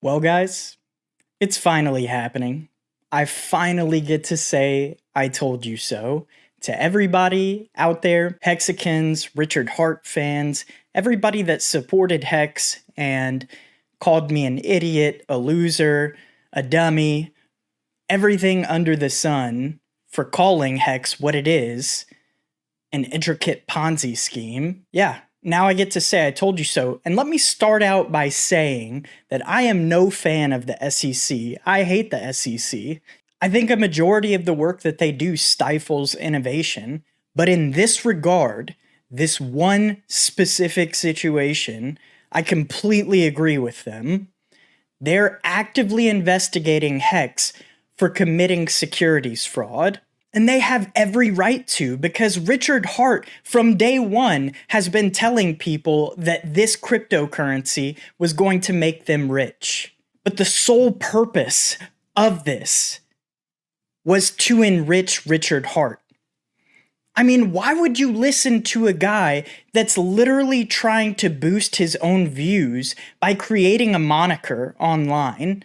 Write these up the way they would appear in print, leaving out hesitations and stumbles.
Well, guys, it's finally happening. I finally get to say I told you so to everybody out there, Hexicans, Richard Heart fans, everybody that supported Hex and called me an idiot, a loser, a dummy, everything under the sun for calling Hex what it is, an intricate Ponzi scheme. Yeah, now I get to say I told you so. And let me start out by saying that I am no fan of the SEC. I hate the SEC. I think a majority of the work that they do stifles innovation. But in this regard, this one specific situation, I completely agree with them. They're actively investigating Hex for committing securities fraud. And they have every right to, because Richard Heart from day one has been telling people that this cryptocurrency was going to make them rich. But the sole purpose of this was to enrich Richard Heart. I mean, why would you listen to a guy that's literally trying to boost his own views by creating a moniker online?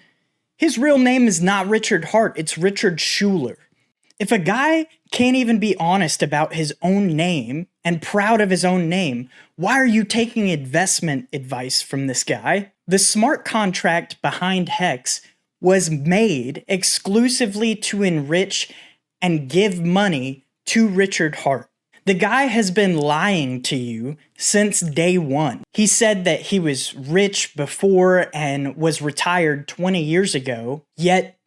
His real name is not Richard Heart, it's Richard Schuler. If a guy can't even be honest about his own name and proud of his own name, why are you taking investment advice from this guy? The smart contract behind Hex was made exclusively to enrich and give money to Richard Heart. The guy has been lying to you since day one. He said that he was rich before and was retired 20 years ago, yet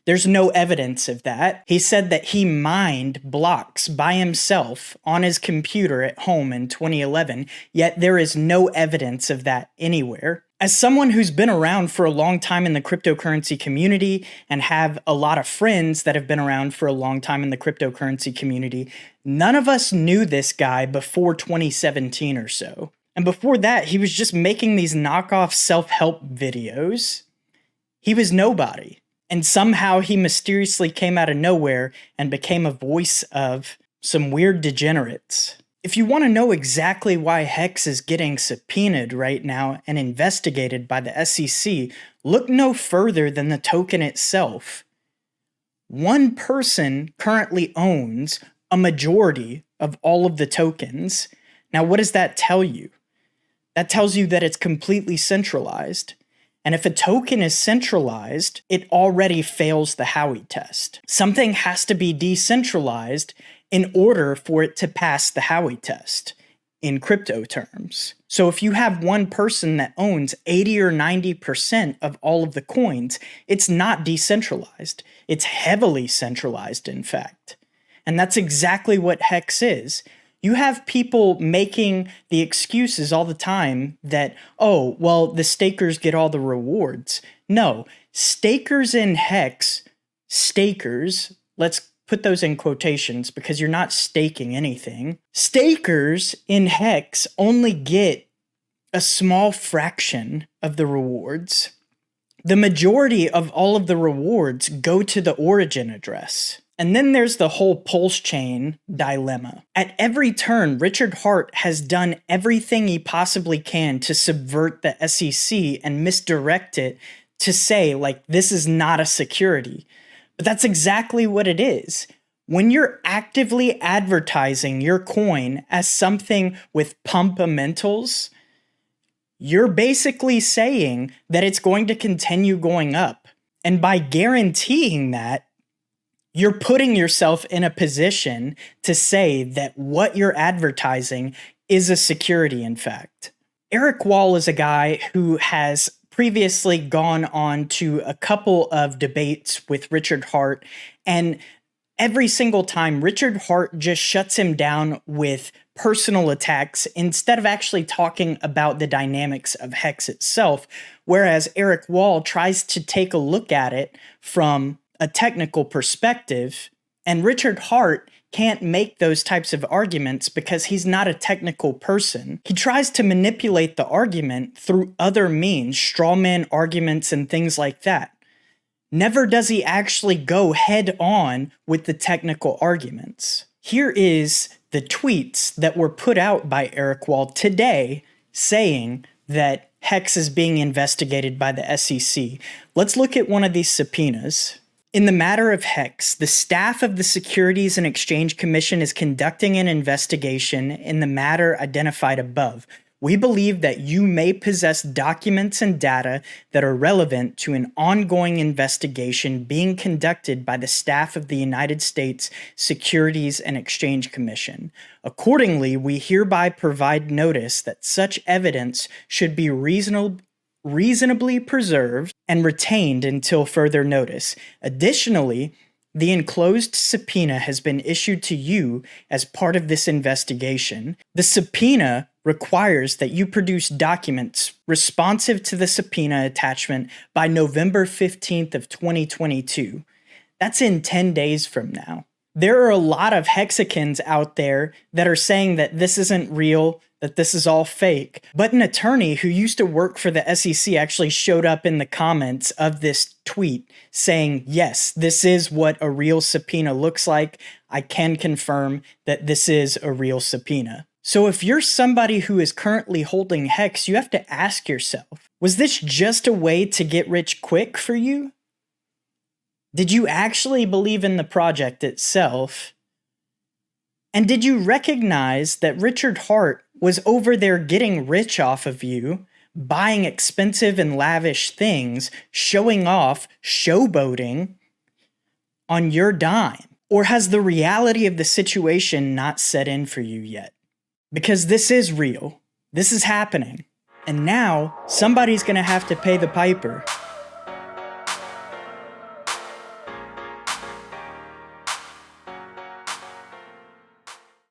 there's no evidence of that. He said that he mined blocks by himself on his computer at home in 2011, yet there is no evidence of that anywhere. As someone who's been around for a long time in the cryptocurrency community and have a lot of friends that have been around for a long time in the cryptocurrency community, none of us knew this guy before 2017 or so. And before that, he was just making these knockoff self-help videos. He was nobody. And somehow he mysteriously came out of nowhere and became a voice of some weird degenerates. If you want to know exactly why Hex is getting subpoenaed right now and investigated by the SEC, look no further than the token itself. One person currently owns a majority of all of the tokens. Now, what does that tell you? That tells you that it's completely centralized. And if a token is centralized, it already fails the Howey test. Something has to be decentralized in order for it to pass the Howey test in crypto terms. So if you have one person that owns 80 or 90% of all of the coins, it's not decentralized. It's heavily centralized, in fact. And that's exactly what Hex is. You have people making the excuses all the time that, oh, well, the stakers get all the rewards. No, stakers in Hex, let's put those in quotations because you're not staking anything. Stakers in Hex only get a small fraction of the rewards. The majority of all of the rewards go to the origin address. And then there's the whole pulsechain dilemma. At every turn, Richard Heart has done everything he possibly can to subvert the SEC and misdirect it to say, like, this is not a security. But that's exactly what it is. When you're actively advertising your coin as something with pumpamentals, you're basically saying that it's going to continue going up. And by guaranteeing that, you're putting yourself in a position to say that what you're advertising is a security, in fact. Eric Wall is a guy who has previously gone on to a couple of debates with Richard Heart, and every single time Richard Heart just shuts him down with personal attacks instead of actually talking about the dynamics of Hex itself, whereas Eric Wall tries to take a look at it from a technical perspective, and Richard Heart can't make those types of arguments because he's not a technical person. He tries to manipulate the argument through other means, straw man arguments and things like that. Never does he actually go head on with the technical arguments. Here is the tweets that were put out by Eric Wall today saying that HEX is being investigated by the SEC. Let's look at one of these subpoenas. In the matter of HEX, the staff of the Securities and Exchange Commission is conducting an investigation in the matter identified above. We believe that you may possess documents and data that are relevant to an ongoing investigation being conducted by the staff of the United States Securities and Exchange Commission. Accordingly, we hereby provide notice that such evidence should be reasonably preserved and retained until further notice. Additionally, the enclosed subpoena has been issued to you as part of this investigation. The subpoena requires that you produce documents responsive to the subpoena attachment by November 15th of 2022. That's in 10 days from now. There are a lot of hexagons out there that are saying that this isn't real, that this is all fake. But an attorney who used to work for the SEC actually showed up in the comments of this tweet saying, yes, this is what a real subpoena looks like. I can confirm that this is a real subpoena. So if you're somebody who is currently holding HEX, you have to ask yourself, was this just a way to get rich quick for you? Did you actually believe in the project itself? And did you recognize that Richard Heart was over there getting rich off of you, buying expensive and lavish things, showing off, showboating on your dime? Or has the reality of the situation not set in for you yet? Because this is real. This is happening. And now somebody's gonna have to pay the piper.